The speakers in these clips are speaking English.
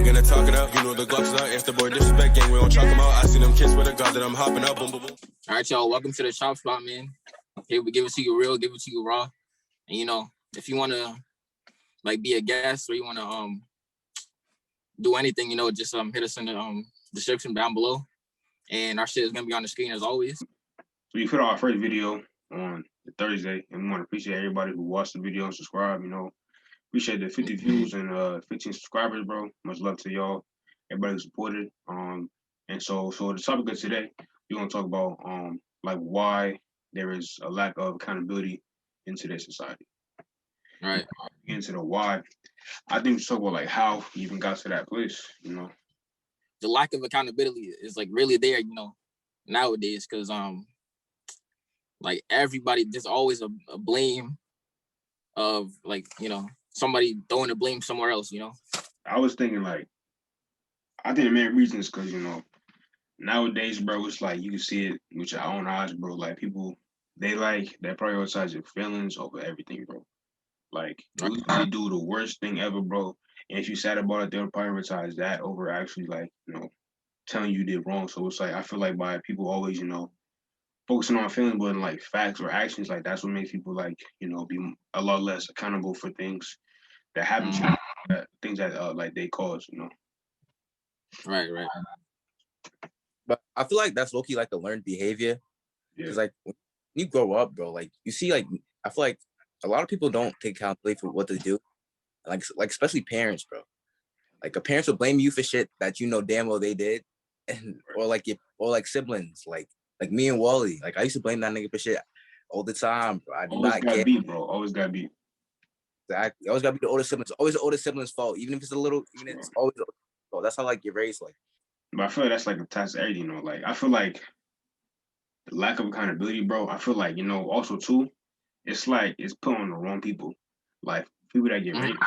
ain't gonna talk it up. You know the Glock's out. It's the boy disrespect gang. We don't chalk him out. I see them kids with a god that I'm hopping up. Boom, boom, boom. All right, y'all. Welcome to the Chop Spot, man. Here we give it to you real, give it to you raw. And you know, if you wanna like be a guest or you wanna do anything, you know, just hit us in the description down below. And our shit is gonna be on the screen as always. So we put our first video on Thursday, and we want to appreciate everybody who watched the video and subscribed. You know, appreciate the 50 views and 15 subscribers, bro. Much love to y'all, everybody who supported. And so the topic of today, we're gonna talk about like why there is a lack of accountability in today's society. All right. Into the why, I think we talk about like how you even got to that place. You know, the lack of accountability is like really there, you know, nowadays, because like everybody, there's always a blame of like, you know, somebody throwing the blame somewhere else, you know. I was thinking like, I think the main reason is because, you know, nowadays, bro, it's like you can see it with your own eyes, bro. Like people, they prioritize your feelings over everything, bro. Like they do the worst thing ever, bro. And if you sad about it, they'll prioritize that over actually like, you know, telling you did wrong. So it's like I feel like by people always, you know, focusing on feelings but like facts or actions, like that's what makes people like, you know, be a lot less accountable for things that happen to you, things that like they cause, you know. Right. But I feel like that's low-key like a learned behavior. Because like when you grow up, bro, like you see like I feel like a lot of people don't take accountability for what they do. Like especially parents, bro. Like parents will blame you for shit that you know damn well they did. And or like siblings, like me and Wally. Like I used to blame that nigga for shit all the time, bro. I did always not got care. beat, bro. Always got beat. Exactly. Always gotta be the older siblings. Always the older siblings' fault. Even if it's a little, even if it's always the older fault. That's how like you're raised like. But I feel like that's like a task everything, you know. Like I feel like the lack of accountability, bro. I feel like, you know, also too, it's like it's put on the wrong people. Like people that get raped,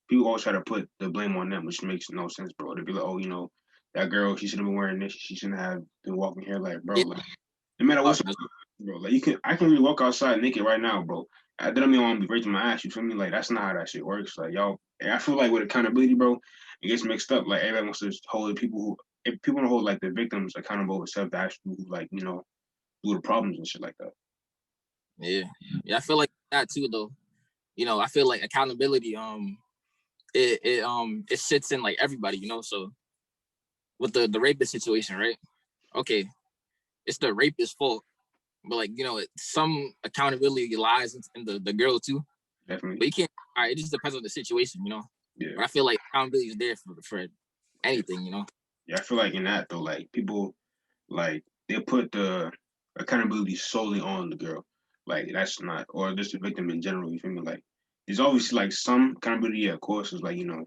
people always try to put the blame on them, which makes no sense, bro. They'd be like, oh, you know, that girl, she should have been wearing this. She shouldn't have been walking here. Like, bro, like, no matter what, bro, like I can really walk outside naked right now, bro. That doesn't mean I want to be raping my ass. You feel me? Like that's not how that shit works. Like y'all, I feel like with accountability, bro, it gets mixed up. Like everybody wants to hold the people who, if people want to hold like the victims accountable, except the actual who, like, you know, do the problems and shit like that. Yeah, I feel like that too, though. You know, I feel like accountability, it sits in like everybody, you know. So with the rapist situation, right? Okay, it's the rapist's fault, but like, you know, some accountability lies in the girl too. Definitely. But you can't. All right, it just depends on the situation, you know. Yeah. But I feel like accountability is there for anything, you know. Yeah, I feel like in that though, like people, like they put the accountability solely on the girl. Like that's not, or just the victim in general. You feel me? Like there's obviously like some accountability, of course, is like, you know,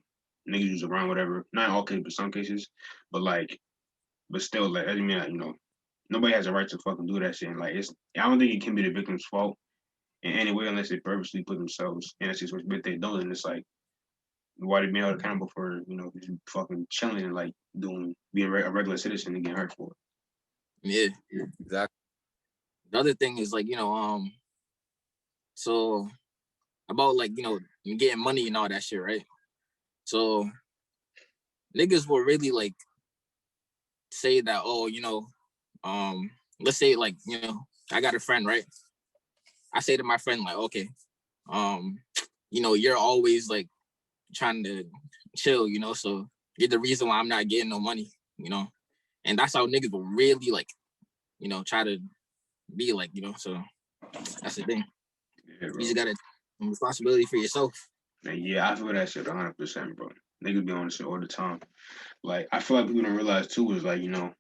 niggas who's around, whatever. Not in all cases, but some cases. But like, but still, like, I mean, like, you know, nobody has a right to fucking do that shit. And like, I don't think it can be the victim's fault in any way unless they purposely put themselves in a situation. But if they don't, and it's like, why they being held accountable for, you know, just fucking chilling and like being a regular citizen and getting hurt for it. Yeah, exactly. The other thing is like, you know, so about like, you know, getting money and all that shit, right? So niggas will really like say that, oh, you know, let's say like, you know, I got a friend, right? I say to my friend like, okay, you know, you're always like trying to chill, you know, so you're the reason why I'm not getting no money, you know. And that's how niggas will really like, you know, try to be like, you know. So that's the thing. Yeah, you just gotta take responsibility for yourself. Yeah, I feel that shit 100%, bro. Niggas be on this shit all the time. Like I feel like people don't realize too is like, you know,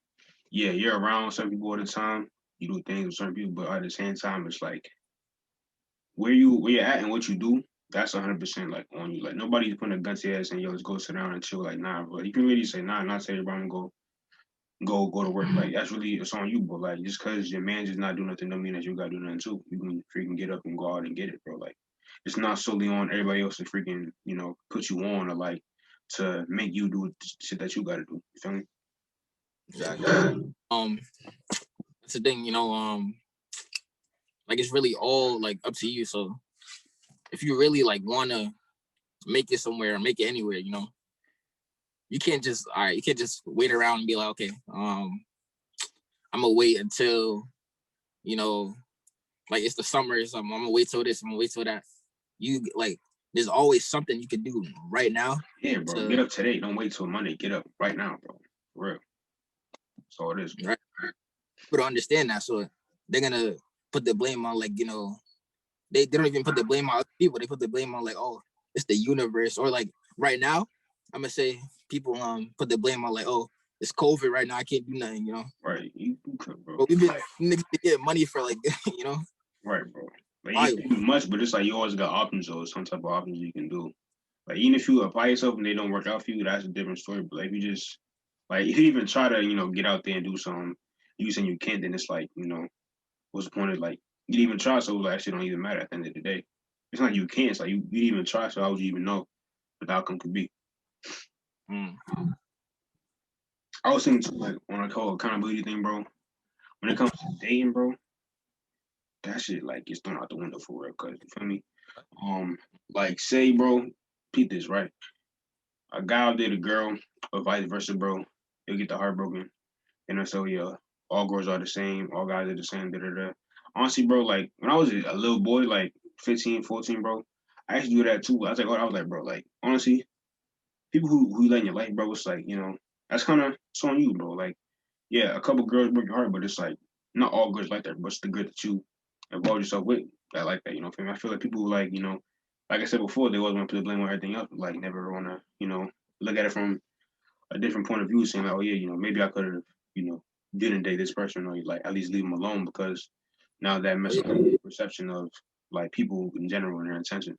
yeah, you're around some people all the time. You do things with certain people, but at the same time, it's like where you're at and what you do. That's 100% like on you. Like nobody's putting a gun to your ass and yo, let's go sit down and chill. Like nah, bro. You can really say nah, not say, bro, I'm gonna go to work. Like that's really it's on you, bro. Like just cause your man just not doing nothing don't mean that you gotta do nothing too. You can freaking get up and go out and get it, bro. Like it's not solely on everybody else to freaking, you know, put you on or like to make you do shit that you gotta do. You feel me? Exactly. That's the thing, you know, like it's really all like up to you. So if you really like wanna make it somewhere or make it anywhere, you know, you can't just wait around and be like, okay, I'm gonna wait until, you know, like it's the summer or something. I'm gonna wait till this, I'm gonna wait till that. You like, there's always something you can do right now. Yeah, bro. Get up today. Don't wait till Monday. Get up right now, bro. For real. That's all it is. Right. People don't understand that, so they're gonna put the blame on, like, you know, they don't even put the blame on other people. They put the blame on, like, oh, it's the universe, or like right now, I'm gonna say people put the blame on, like, oh, it's COVID right now, I can't do nothing, you know. Right, you could, bro. But we've been niggas to get money for, like, you know. Right, bro. Like, you can do much, but it's like you always got options, or some type of options you can do. Like, even if you apply yourself and they don't work out for you, that's a different story. But like, you just, like, if you even try to, you know, get out there and do something, you saying you can't, then it's like, you know, what's the point of, like, you didn't even try, so like, shit don't even matter at the end of the day. It's not like you can't, it's like you didn't even try, so how would you even know what the outcome could be? I was thinking too, like, on a whole accountability thing, bro, when it comes to dating, bro, that shit, like, gets thrown out the window for real, cause, you feel me? Like, say, bro, peep this, right? A guy will date a girl, or vice versa, bro. They'll get the heart broken. And then so, yeah, all girls are the same, all guys are the same, da-da-da. Honestly, bro, like, when I was a little boy, like 15, 14, bro, I used to do that too. I was like, bro, like, honestly, people who you let in your life, bro, it's like, you know, that's kind of, it's on you, bro. Like, yeah, a couple girls break your heart, but it's like, not all girls like that, but it's the girl that you involve yourself with that like that, you know what I mean? I feel like people who, like, you know, like I said before, they always want to put the blame on everything else, but like never want to, you know, look at it from a different point of view, saying like, oh yeah, you know, maybe I could have, you know, didn't date this person, or like at least leave them alone, because now that messes up the perception of like people in general and their intention.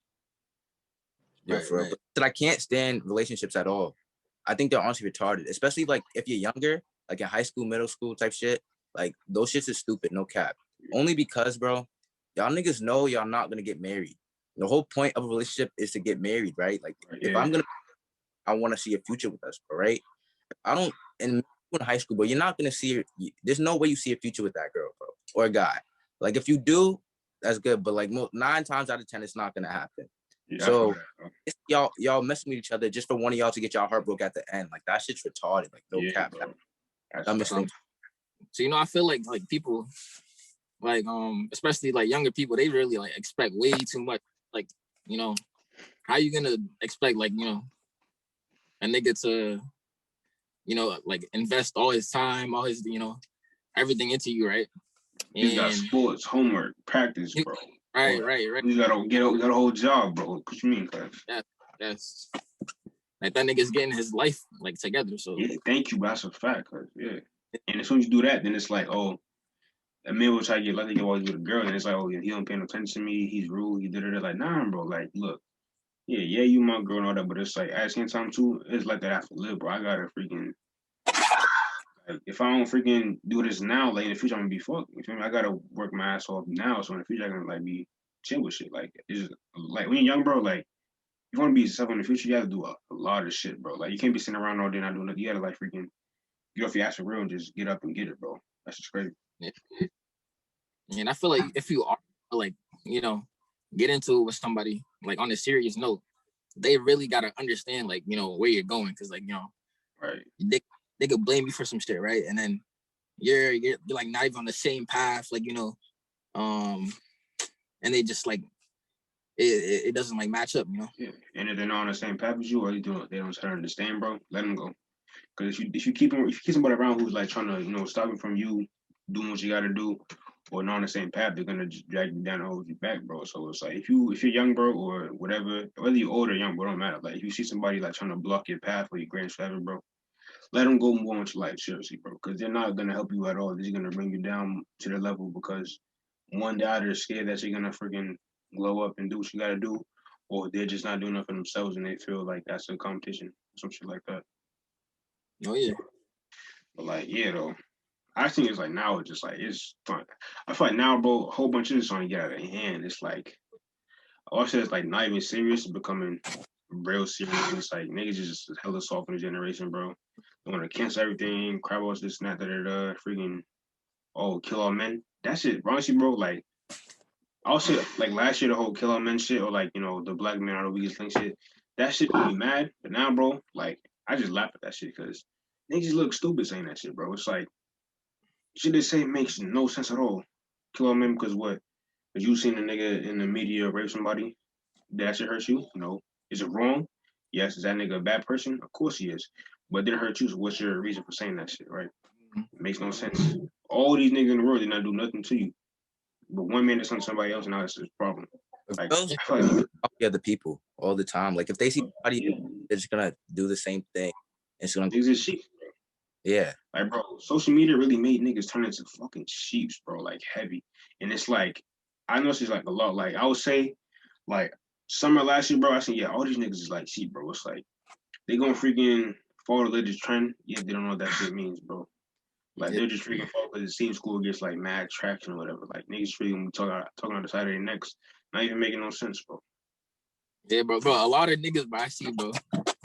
Yeah, for real. But I can't stand relationships at all. I think they're honestly retarded, especially like if you're younger, like in high school, middle school type shit. Like those shits is stupid, no cap. Only because, bro, y'all niggas know y'all not gonna get married. The whole point of a relationship is to get married, right? Like if I'm gonna, I want to see a future with us, right? I don't in high school, but you're not gonna see it. There's no way you see a future with that girl, bro, or a guy. Like if you do, that's good, but like 9 times out of 10, it's not gonna happen. Yeah, so it's y'all messing with each other just for one of y'all to get y'all heart broke at the end. Like that shit's retarded. Like no cap. So you know, I feel like people, like especially like younger people, they really like expect way too much. Like, you know, how you gonna expect, like, you know, a nigga to, you know, like invest all his time, all his, you know, everything into you, right? He's got sports, homework, practice, bro. Right. You gotta get a whole job, bro. What you mean, cuz? Yes. Like that nigga's getting his life like together. So yeah, thank you, that's a fact, cuz yeah. And as soon as you do that, then it's like, oh, a man will try to get, like, they always with a girl, and it's like, oh, he don't pay no attention to me, he's rude, he did it. Like, nah, bro, like, look, yeah, you my girl and all that, but it's like, at the same time, too, it's like that I have to live, bro. I gotta freaking, like, if I don't freaking do this now, like, in the future, I'm gonna be fucked. You feel me? I gotta work my ass off now, so in the future, I can, like, be chill with shit. Like, it's just, like, when you're young, bro, like, you want to be successful in the future, you gotta do a lot of shit, bro. Like, you can't be sitting around all day not doing nothing. You gotta, like, freaking get off your ass for real and just get up and get it, bro. That's just crazy. Yeah. And I feel like if you are, like, you know, get into it with somebody, like, on a serious note, they really gotta understand, like, you know, where you're going, because, like, you know, right, they could blame you for some shit, right? And then you're like not even on the same path, like, you know, and they just like it doesn't like match up, you know. Yeah, and if they're not on the same path as you, or they don't try to understand, bro, let them go. Because if you keep somebody around who's like trying to, you know, stop you from you doing what you got to do, or not on the same path, they're gonna just drag you down and hold you back, bro. So it's like if you're young, bro, or whatever, whether you're old or young, bro, don't matter. Like if you see somebody like trying to block your path or your grandfather, bro, let them go move on to life, seriously, bro. Because they're not gonna help you at all. They're just gonna bring you down to their level, because one, they're either scared that you're gonna freaking glow up and do what you gotta do, or they're just not doing enough for themselves and they feel like that's a competition, some shit like that. Oh yeah. But like, yeah, though, I think it's like now it's just like it's fun. I feel like now, bro, a whole bunch of this on get out of hand. It's like also it's like not even serious, it's becoming real serious. It's like niggas just hella soft in the generation, bro. They want to cancel everything, crap about this, that, freaking, oh, kill all men. That shit, honestly, bro, like, also, like, last year, the whole kill all men shit, or, like, you know, the black men are the weakest link shit, that shit made me mad. But now, bro, like, I just laugh at that shit because niggas look stupid saying that shit, bro. It's like shit they say makes no sense at all. Kill him because what? Because you seen a nigga in the media rape somebody, that shit hurt you? No. Is it wrong? Yes. Is that nigga a bad person? Of course he is. But it didn't hurt you, so what's your reason for saying that shit, right? It makes no sense. All these niggas in the world did not do nothing to you. But one man is on somebody else, now it's his problem. Like, Girls I feel like copy other people all the time. Like if they see somebody, yeah, they're just gonna do the same thing. It's gonna, niggas is sheep. yeah. Like, bro, social media really made niggas turn into fucking sheeps, bro. Like heavy. And it's like, I know she's like a lot. Like I would say, like summer last year, bro. I said, yeah, all these niggas is like sheep, bro. It's like they gonna freaking follow the latest trend. Yeah, they don't know what that shit means, bro. Like Yeah, they're just freaking follow because it seems school gets like mad traction or whatever. Like niggas freaking talking on the side of their necks, not even making no sense, bro. yeah, bro. A lot of niggas, bro, I see, bro.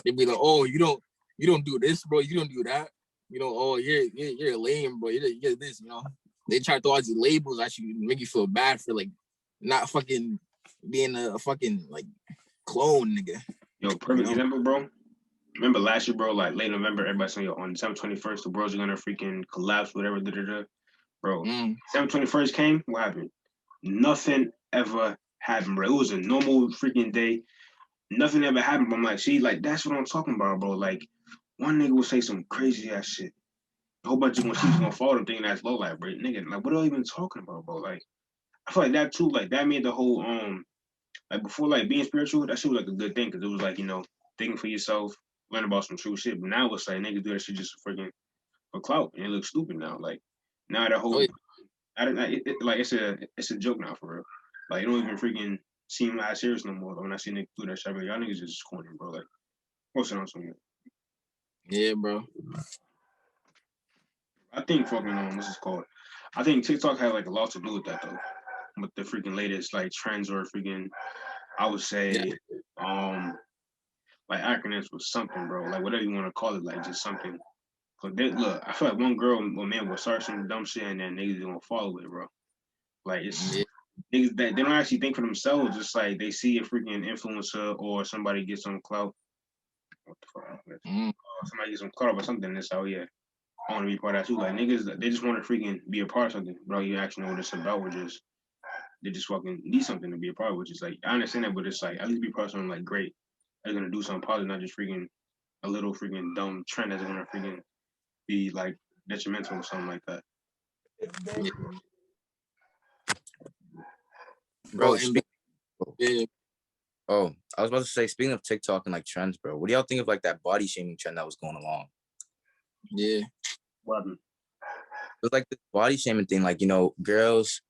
They be like, oh, you don't do this, bro. You don't do that. You know, oh, you're lame, bro. You're this, you know. They try to throw out these labels at you, make you feel bad for like not fucking being a fucking like clone, nigga. Yo, You perfect know? example, bro. Remember last year, bro? Like late November, everybody saying, yo, on December 21st, the world's gonna freaking collapse, whatever. Da, da, da. Bro, December 21st came. What happened? Nothing ever happened, bro. It was a normal freaking day. Nothing ever happened. But I'm like, see, like that's what I'm talking about, bro. Like one nigga will say some crazy ass shit. A whole bunch of she's gonna follow them thinking that's low life, bro. Nigga, like what are you even talking about, bro? Like I feel like that too, like that made the whole like before like being spiritual, that shit was like a good thing because it was like, you know, thinking for yourself, learn about some true shit. But now it's like niggas do that shit just freaking for clout and it looks stupid now. Like now that Oh whole yeah, I don't like it's a joke now for real. Like it don't even freaking seem that serious no more. When I see niggas do that shit, like, y'all niggas just corny, bro. Like what's on something? yeah, bro. I think fucking what's this called? I think TikTok had like a lot to do with that though. With the freaking latest like trends or freaking I would Yeah, say like acronyms for something, bro. Like whatever you want to call it, like just something. Cause they, look, I feel like one girl or man will start some dumb shit and then niggas gonna follow it, bro. Like it's yeah. niggas that they don't actually think for themselves. Just like they see a freaking influencer or somebody get some clout. What the fuck? Somebody get some clout or something. This oh yeah, I want to be part of that too. Like niggas, they just want to freaking be a part of something, bro. You actually know what it's about. We're just they just fucking need something to be a part of, which is like I understand that, but it's like at least be part of something like great. They're gonna do something positive, not just freaking a little freaking dumb trend that's gonna freaking be like detrimental or something like that. Yeah. Bro, Bro, yeah, oh, I was about to say, speaking of TikTok and like trends, bro, what do y'all think of like that body shaming trend that was going along? yeah, What happened? It was like the body shaming thing, like, you know, girls,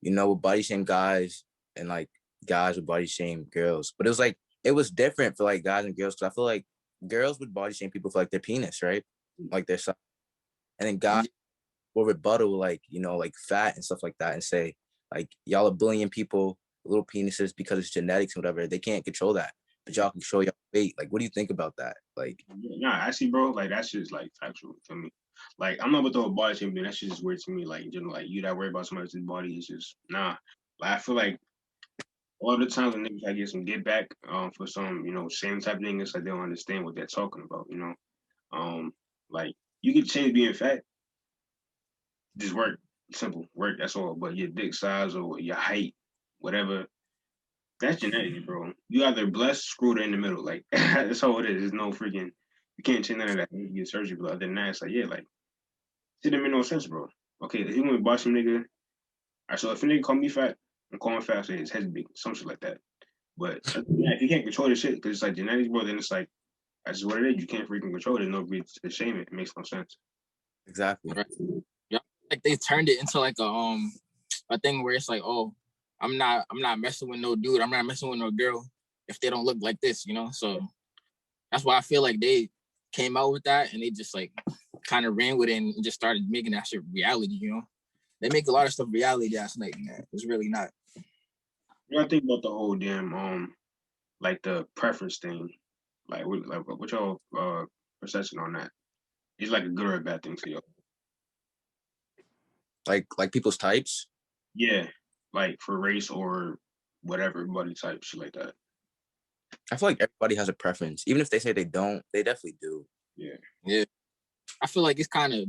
you know, would body shame guys and like guys would body shame girls. But it was like, it was different for like guys and girls. Cause I feel like girls would body shame people for like their penis, right? Like their size. And then guys will rebuttal like, you know, like fat and stuff like that and say, like, y'all are bullying people with little penises because it's genetics and whatever. They can't control that. But y'all control your weight. Like, what do you think about that? Like, Nah, actually, bro, like that shit is like factual to me. Like I'm not with the whole body shaming. That shit is weird to me. Like, you know, like you that worry about somebody else's body is just nah. Like I feel like all the times when niggas try to get some get back for some, you know, same type of thing, it's like they don't understand what they're talking about, you know. Like you can change being fat, just work, simple work, that's all. But your dick size or your height, whatever, that's genetic, bro. You either blessed, screwed, or in the middle. Like that's all it is. There's no freaking. You can't change none of that. You get surgery, but other than that, it's like yeah, like it didn't make no sense, bro. Okay, if you want to boss some nigga, all right, so if a nigga call me fat, I'm calling fat, say his head's big, some shit like that. But yeah, if you can't control this shit, because it's like genetics, bro, then it's like that's just what it is. You can't freaking control it. No reason to shame it. It makes no sense. exactly. right. Yeah, like they turned it into like a thing where it's like, oh, I'm not messing with no dude. I'm not messing with no girl if they don't look like this, you know. So that's why I feel like they came out with that and they just like kind of ran with it and just started making that shit reality, you know. They make a lot of stuff reality that's like, man, it's really not. You gotta think about the whole damn like the preference thing. What y'all perception on that? Is like a good or a bad thing to you? Like people's types. Yeah, like for race or whatever body type, shit like that. I feel like everybody has a preference. Even if they say they don't, they definitely do. Yeah. I feel like it's kind of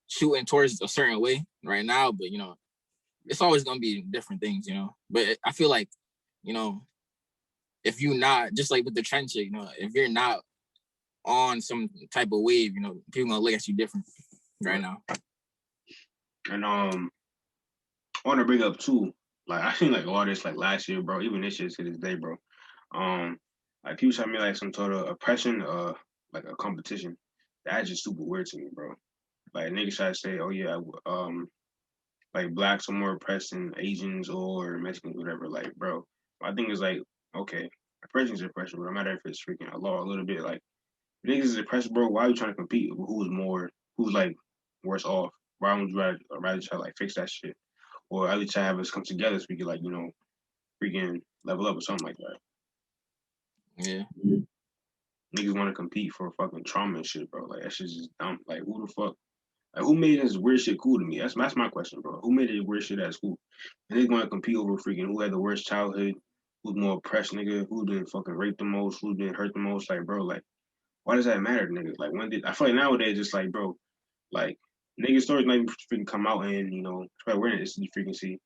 shooting towards a certain way right now, but you know, it's always gonna be different things, you know. But I feel like, you know, if you're not just like with the trend shit, you know, if you're not on some type of wave, you know, people gonna look at you different right now. And I want to bring up too, like I seen like all this like last year, bro. Even this year to this day, bro. Like people tell me like some sort of oppression, like a competition. That's just super weird to me, bro. Like niggas try to say, oh yeah, like blacks are more oppressed than Asians or Mexicans, whatever. Like, bro, my thing is like, okay, oppression is oppression, bro. No matter if it's freaking a law a little bit. Like, if niggas is oppressed, bro. Why are you trying to compete? Who's like worse off? Why would you rather try to like fix that shit, or at least try to have us come together so we could like freaking level up or something like that. Yeah. Niggas want to compete for fucking trauma and shit, bro. Like that shit's just dumb. Like who the fuck? Like who made this weird shit cool to me? That's my question, bro. Who made this weird shit at school? And they want to compete over freaking who had the worst childhood, who's more oppressed, nigga, who did fucking rape the most, who did hurt the most. Like, bro, like why does that matter, nigga? Like I feel like nowadays it's like, bro, like niggas stories not even freaking come out and we're in this freaking see.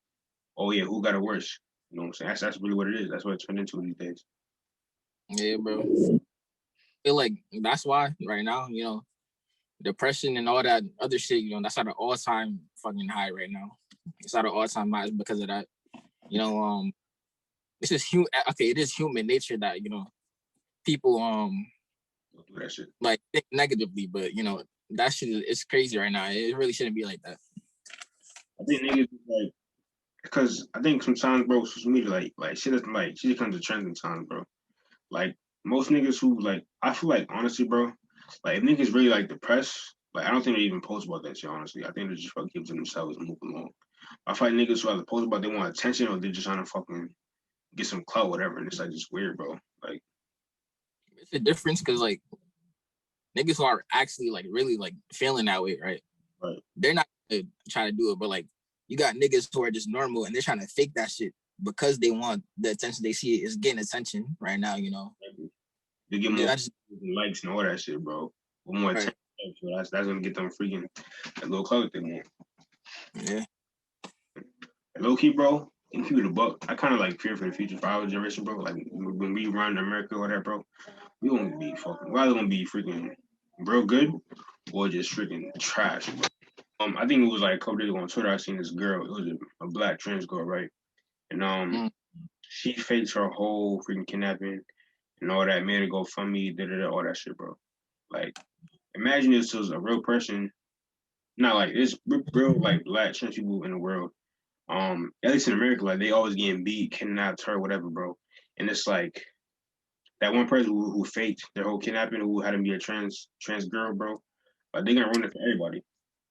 Oh yeah, who got it worse? You know what I'm saying? That's really what it is. That's what it turned into these days. Yeah, bro. I feel like that's why right now, you know, depression and all that other shit, you know, that's at an all-time fucking high right now. It's at an all-time high because of that. You know, it's just it is human nature that, you know, people do that shit. Like think negatively, but you know, that shit is crazy right now. It really shouldn't be like that. I think niggas like because I think sometimes, bro, social media like shit is like shit comes to trends sometimes, bro. Like most niggas who like I feel like honestly, bro, like if niggas really like depressed, like I don't think they even post about that shit, honestly. I think they just fucking keep to themselves and move along. I find niggas who have to post about they want attention or they're just trying to fucking get some clout, whatever, and it's like just weird, bro. Like it's a difference because like niggas who are actually like really like feeling that way, right? Right. They're not gonna try to do it, but like you got niggas who are just normal and they're trying to fake that shit because they want the attention. They see it is getting attention right now, you know. They get more likes and all that shit, bro. One more attention, so that's gonna get them freaking that little clout they want. Yeah. Low key, bro. And keep it a buck. I kind of like fear for the future for our generation, bro. Like when we run America or that, bro, we gonna be fucking. We're either gonna be freaking real good or just freaking trash. Bro. I think it was like a couple days ago on Twitter. I seen this girl. It was a black trans girl, right? And she faked her whole freaking kidnapping and all that. Made her go fund me, all that shit, bro. Like, imagine this was a real person. Not like this real like black trans people in the world. At least in America, like they always getting beat, kidnapped, her, whatever, bro. And it's like that one person who faked their whole kidnapping, who had to be a trans girl, bro. Like they gonna ruin it for everybody.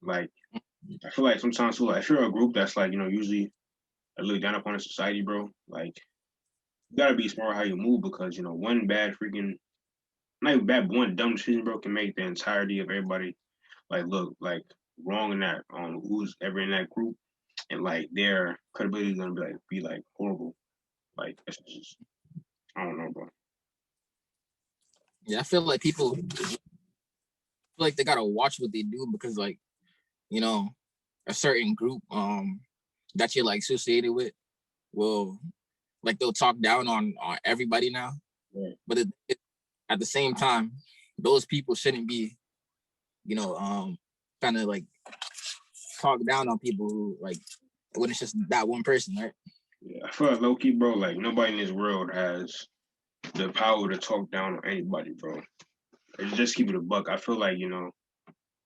Like I feel like sometimes too, like if you're a group that's like usually a little down upon in society, bro. Like you gotta be smart how you move because one bad freaking not even bad, but one dumb decision, bro, can make the entirety of everybody like look like wrong in that who's ever in that group. And like their credibility is gonna be like horrible. Like it's just I don't know, bro. Yeah, I feel like people feel like they gotta watch what they do because like, a certain group that you're like associated with will like they'll talk down on everybody now. Yeah. But at the same time, those people shouldn't be, kind of like talk down on people who like when it's just that one person, right? Yeah, I feel like low key, bro. Like nobody in this world has the power to talk down on anybody, bro. Just keep it a buck. I feel like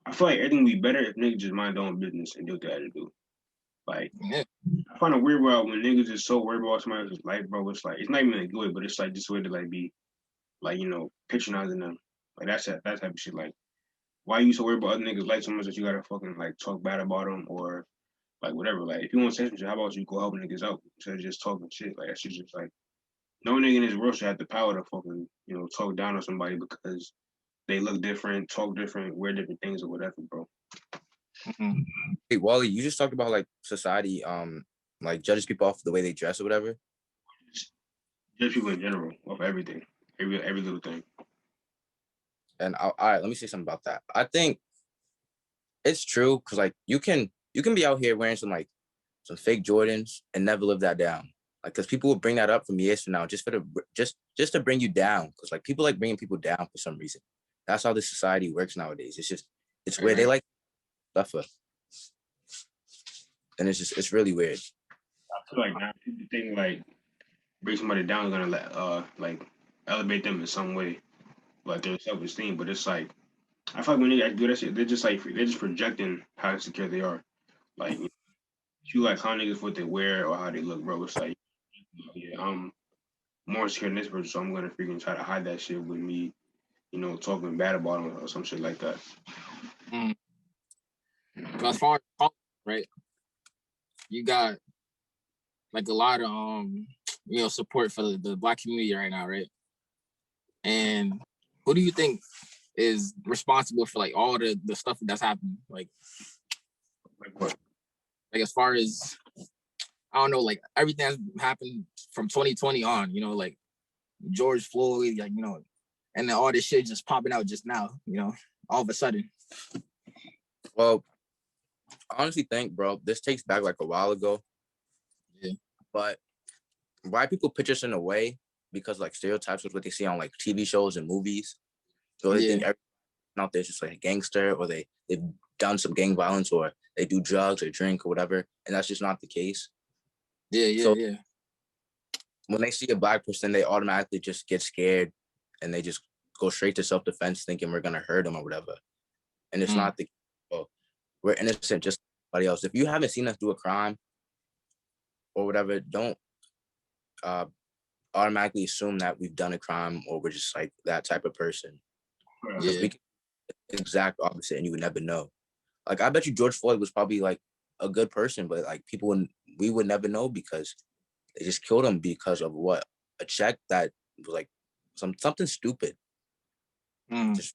everything would be better if niggas just mind their own business and do what they had to do. Like Yeah. I find it weird when niggas is so worried about somebody else's life, bro. It's like it's not even good, but it's like just way to like be like patronizing them. Like that's that type of shit. Like why are you so worried about other niggas' life so much that you gotta fucking like talk bad about them or like whatever. Like if you want to say some shit, how about you go help niggas out instead of just talking shit? Like that shit's just like no nigga in this world should have the power to fucking talk down on somebody because they look different, talk different, wear different things or whatever, bro. Mm-hmm. Hey Wally, you just talked about like society, like judges people off the way they dress or whatever. Just people in general, of everything, every little thing. And all right, let me say something about that. I think it's true because like you can be out here wearing some fake Jordans and never live that down. Like, because people will bring that up from years from now just just to bring you down. Because like people like bringing people down for some reason. That's how the society works nowadays. It's where they like suffer, and it's really weird. I feel like now people think like bring somebody down is gonna like elevate them in some way, like their self esteem. But it's like I feel like when they do that shit, they're just projecting how insecure they are. Like if you like how niggas what they wear or how they look, bro, it's like yeah, I'm more insecure than this person, so I'm gonna freaking try to hide that shit with me, talking bad about them or some shit like that. Mm. As far as politics, right, you got like a lot of support for the Black community right now, right? And who do you think is responsible for like all the stuff that's happening? Like what? Like as far as I don't know, like everything that's happened from 2020 on, like George Floyd, like and then all this shit just popping out just now, all of a sudden. Well, I honestly think, bro, this takes back like a while ago. Yeah. But white people pitch us in a way because like stereotypes with what they see on like TV shows and movies. So they think everyone out there is just like a gangster, or they've done some gang violence, or they do drugs or drink or whatever. And that's just not the case. Yeah. When they see a Black person, they automatically just get scared and they just go straight to self-defense thinking we're going to hurt them or whatever. And it's not the case. Well, we're innocent just like everybody else. If you haven't seen us do a crime or whatever, don't automatically assume that we've done a crime or we're just like that type of person. Because we can be the exact opposite and you would never know. Like, I bet you George Floyd was probably like a good person, but like we would never know because they just killed him because of what? A check that was like something stupid. Mm.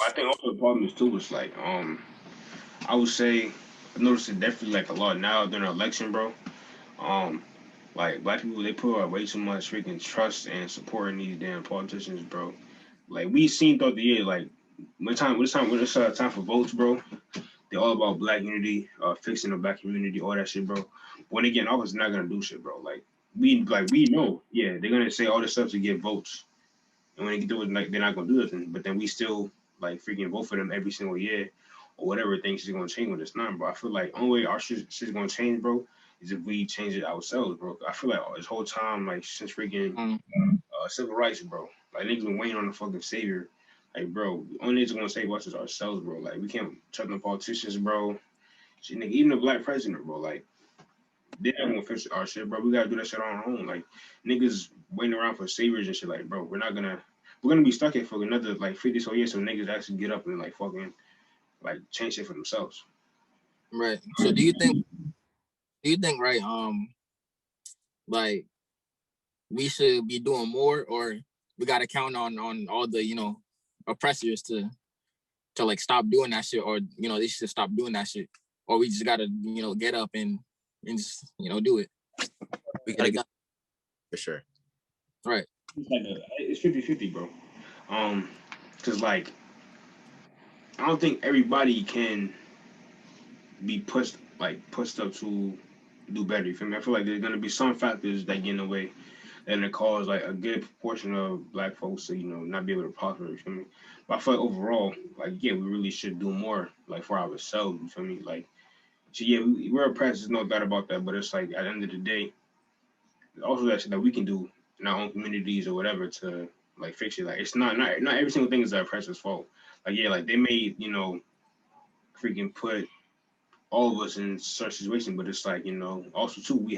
I think also the problem is too is like I would say I noticed it definitely like a lot now during the election, bro. Like Black people, they put way too much freaking trust and support in these damn politicians, bro. Like we seen throughout the year, like when it's time for votes, bro. They're all about Black unity, fixing the Black community, all that shit, bro. When they get in office, they're not gonna do shit, bro. Like we know, yeah, they're gonna say all this stuff to get votes, and when they do it, like they're not gonna do nothing. But then we still like freaking vote for them every single year, or whatever things is gonna change when it's not, bro. I feel like only way our shit's gonna change, bro, is if we change it ourselves, bro. I feel like this whole time, like since freaking civil rights, bro, like niggas been waiting on the fucking savior. Like, bro, the only niggas gonna save us is ourselves, bro. Like, we can't trust the politicians, bro. Shit, nigga, even the Black president, bro. Like, they're not gonna fix our shit, bro. We gotta do that shit on our own. Like, niggas waiting around for saviors and shit. Like, bro, we're gonna be stuck here for another like 50 so years. So niggas actually get up and like fucking like change shit for themselves. Right. So do you think right, like we should be doing more, or we gotta count on all the oppressors to like stop doing that shit, or they should stop doing that shit, or we just gotta get up and just do it. We gotta get for sure. Right. It's 50-50, bro. Cause like I don't think everybody can be pushed up to do better. You feel me? I feel like there's gonna be some factors that get in the way and it cause like a good proportion of Black folks to not be able to prosper. You feel me? But I feel like overall, like we really should do more like for ourselves. You feel me? Like, so yeah, we're oppressed. There's no doubt about that. But it's like at the end of the day, also that shit that we can do in our own communities or whatever to like fix it. Like it's not every single thing is the oppressor's fault. Like yeah, like they may freaking put all of us in such situation, but it's like also too we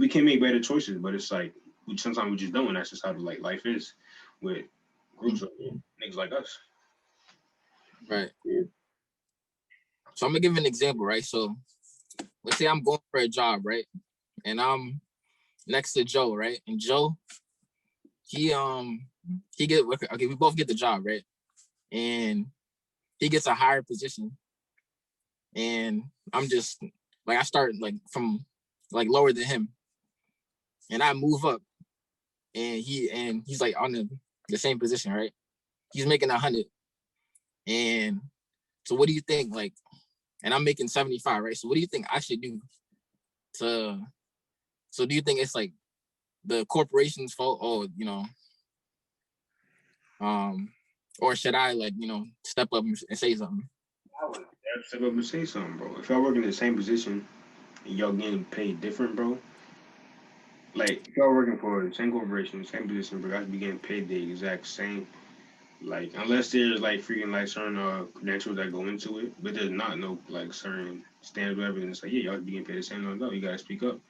can make better choices, but it's like sometimes we just don't, and that's just how like life is with groups of niggas like us. Right. So I'm gonna give an example, right? So let's say I'm going for a job, right? And I'm next to Joe, right? And Joe, he we both get the job, right? And he gets a higher position. And I'm just like I start like from like lower than him. And I move up and he's like on the same position, right? He's making 100, and so what do you think? Like, and I'm making 75, right? So what do you think I should do to? So do you think it's like the corporation's fault, or or should I like step up and say something? I would step up and say something, bro. If y'all working in the same position and y'all getting paid different, bro. Like if y'all working for the same corporation, same position, but guys be getting paid the exact same. Like unless there's like freaking like certain credentials that go into it, but there's not no like certain standards or everything. It's like yeah, y'all be getting paid the same. No, you gotta speak up.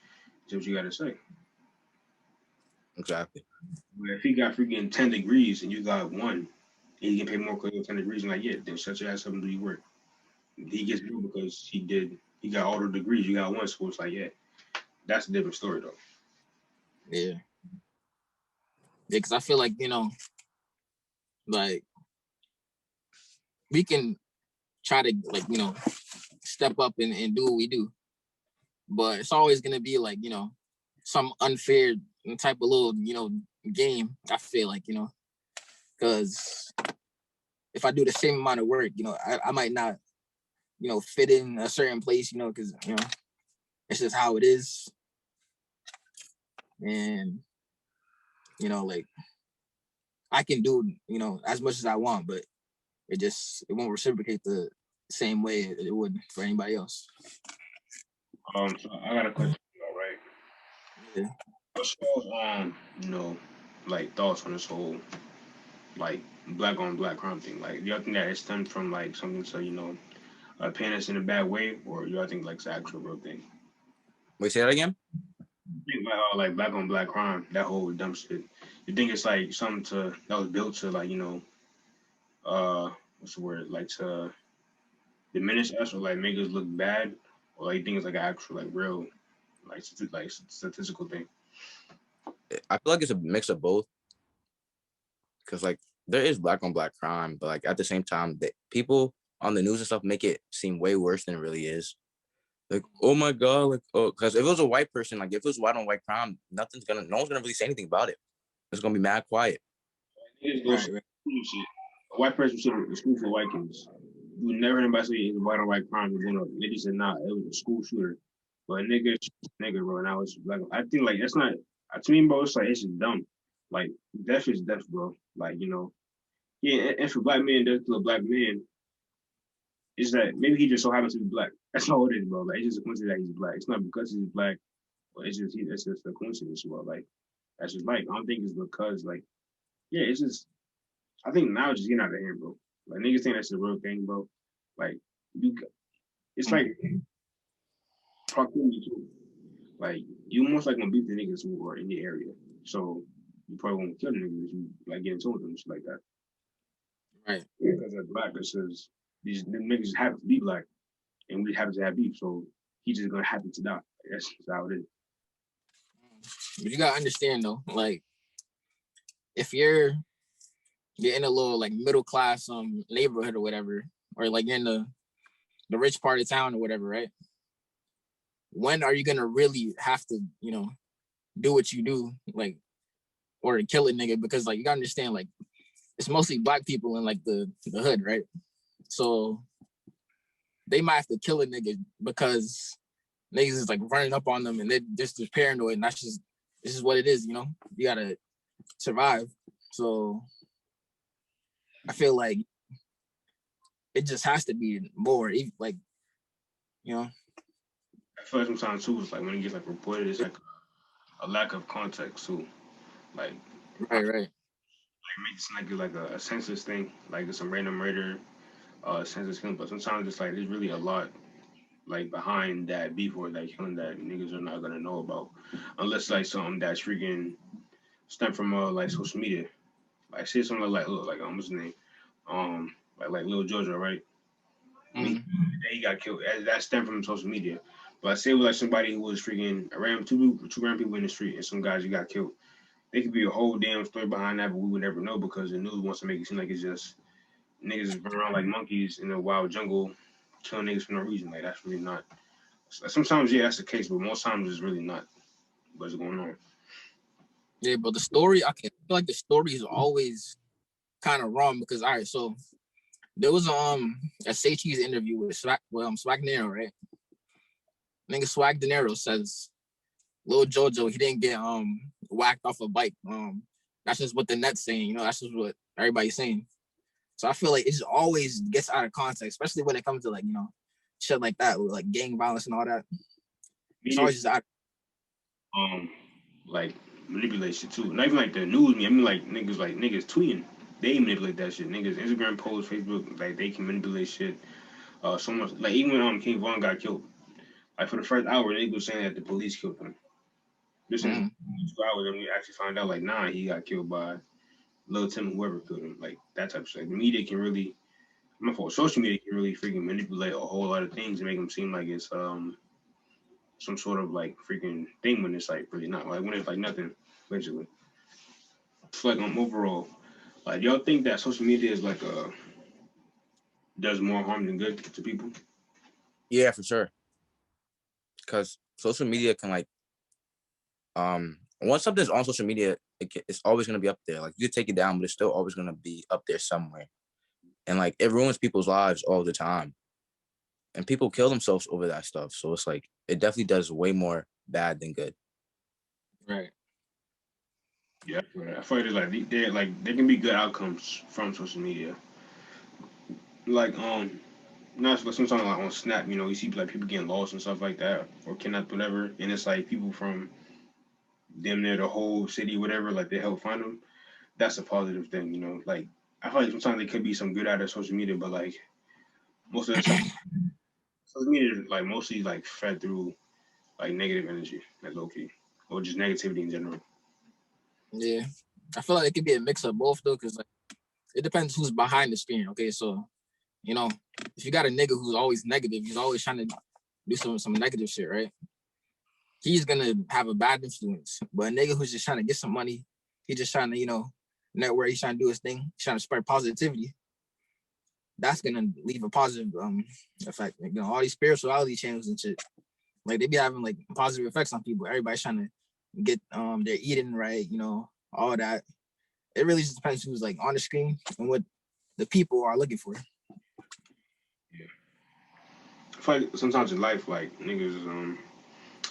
That's what you gotta say. Exactly. But if he got freaking 10 degrees and you got one, and you get paid more because you're 10 degrees, and like yeah, then shut your ass up and do your work. He gets more because he got all the degrees. You got one, so it's like yeah, that's a different story though. Yeah, because I feel like like we can try to like step up and do what we do, but it's always gonna be like some unfair type of little game. I feel like because if I do the same amount of work, I might not fit in a certain place, because it's just how it is, and like I can do as much as I want, but it won't reciprocate the same way it would for anybody else. So I got a question for you, all right? Yeah. What's your like thoughts on this whole like black on black crime thing? Like, do y'all think that it stemmed from like something so paint us in a bad way, or y'all think like it's an actual real thing? Wait, say that again? I think like black on black crime, that whole dumb shit. You think it's like something that was built to like what's the word, like to diminish us or like make us look bad, or like you think it's like an actual like real like statistical thing? I feel like it's a mix of both. Because like there is black on black crime, but like at the same time, that people on the news and stuff make it seem way worse than it really is. Like, oh my god, like, oh, because if it was a white person, like if it was white on white crime, no one's gonna really say anything about it. It's gonna be mad quiet. Right. A white person should have school for white kids. You would never hear anybody say it's white on white crime. They just said nah, it was a school shooter. But a nigga, bro. Now it's like I think like that's not to me, bro. It's like it's just dumb. Like death is death, bro. Like yeah. And for black men, death to a black man is that maybe he just so happens to be black. That's all it is, bro. Like it's just a coincidence that he's black. It's not because he's black, but it's just a coincidence, bro. Like that's just like I don't think it's because like yeah, it's just I think now it's just getting out of hand, bro. Like niggas think that's the real thing, bro. Like it's like proximity too. Like you most like gonna beat the niggas who are in the area, so you probably won't kill the niggas who like get into them shit like that. Right. Because they're black, it says these niggas happen to be black, and we happen to have beef, so he's just gonna happen to die. That's just how it is. But you gotta understand though, like if you're in a little like middle class neighborhood or whatever, or like you're in the rich part of town or whatever, right? When are you gonna really have to, do what you do, like, or kill a nigga? Because like you gotta understand, like it's mostly black people in like the hood, right? So they might have to kill a nigga because niggas is like running up on them and they're just paranoid, and this is what it is, you gotta survive. So I feel like it just has to be more, like, I feel like sometimes too, it's like when it gets like reported, it's like a lack of context too. Like, right. Like make it like a senseless thing, like it's some random murder, senseless killing. But sometimes it's like there's really a lot like behind that beef or that killing that niggas are not gonna know about, unless like something that's freaking stem from like social media. Like say something like what's his name, like Lil Jojo, right? He got killed. That stemmed from social media. But say it was like somebody who was freaking around two random people in the street and some guys who got killed. There could be a whole damn story behind that, but we would never know because the news wants to make it seem like it's just niggas run around like monkeys in the wild jungle, killing niggas for no reason. Like that's really not. Sometimes yeah, that's the case, but most times it's really not what's going on. Yeah, but the story, I feel like the story is always kind of wrong because all right, so there was a Say Cheese interview with Swag Nero, right? Nigga Swag De Niro says Lil Jojo, he didn't get whacked off a bike. That's just what the net's saying, you know, that's just what everybody's saying. So I feel like it just always gets out of context, especially when it comes to like, you know, shit like that, with like gang violence and all that. It's always just out. Like manipulate shit too. Not even like the news. I mean like niggas tweeting. They manipulate that shit. Niggas Instagram posts, Facebook, like they can manipulate shit. So much. Like even when King Von got killed, like for the first hour, they was saying that the police killed him. Just in 2 hours, then we actually found out like nah, he got killed by Lil Tim, whoever killed him. Like that type of shit. The media can really, social media can really freaking manipulate a whole lot of things and make them seem like it's some sort of like freaking thing when it's like really not. Like when it's like nothing, basically. It's like overall, like y'all think that social media is like does more harm than good to people? Yeah, for sure. Because social media can like once something's on social media, it's always gonna be up there. Like you could take it down, but it's still always gonna be up there somewhere. And like it ruins people's lives all the time. And people kill themselves over that stuff. So it's like it definitely does way more bad than good. Right. Yeah, I feel like there can be good outcomes from social media. Like not sometimes like on Snap, you know, you see like people getting lost and stuff like that, or kidnapped, whatever, and it's like people from them near the whole city, whatever, like they help find them. That's a positive thing, you know. Like I feel like sometimes there could be some good out of social media, but like most of the time, social media is like mostly like fed through like negative energy, like low key, or just negativity in general. Yeah, I feel like it could be a mix of both though, because like it depends who's behind the screen. Okay, so you know, if you got a nigga who's always negative, he's always trying to do some negative shit, right? He's gonna have a bad influence. But a nigga who's just trying to get some money, he's just trying to, you know, network, he's trying to do his thing, he's trying to spread positivity. That's gonna leave a positive effect. You know, all these spirituality channels and shit, like they be having like positive effects on people. Everybody's trying to get their eating right, you know, all that. It really just depends who's like on the screen and what the people are looking for. Yeah. I feel like sometimes in life, like niggas,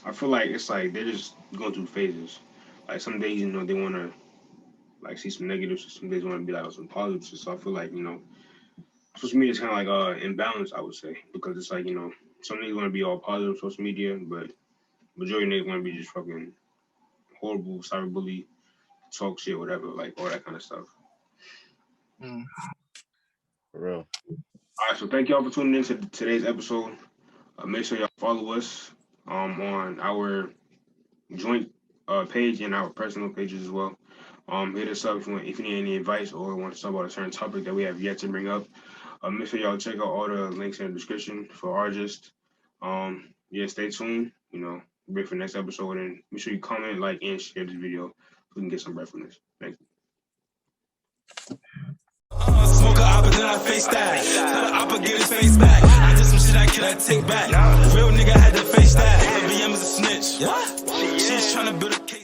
I feel like it's like they're just going through phases. Like some days, you know, they wanna like see some negatives, some days wanna be like some positives. So I feel like, you know, social media is kind of like imbalance, I would say, because it's like, you know, some niggas want to be all positive social media, but majority of niggas want to be just fucking horrible, cyberbully, talk shit, whatever, like all that kind of stuff. For real. All right, so thank y'all for tuning in to today's episode. Make sure y'all follow us on our joint page and our personal pages as well. Hit us up if you need any advice or want to talk about a certain topic that we have yet to bring up. Make sure y'all check out all the links in the description for Argist. Yeah, stay tuned. You know, wait for the next episode, and make sure you comment, like, and share this video so we can get some breath from this. Thank you. Smoke a op and then I face that. Let a oppa get his face back. I did some shit I cannot take back. Real nigga had to face that. The BM is a snitch. What? She's trying to build a case.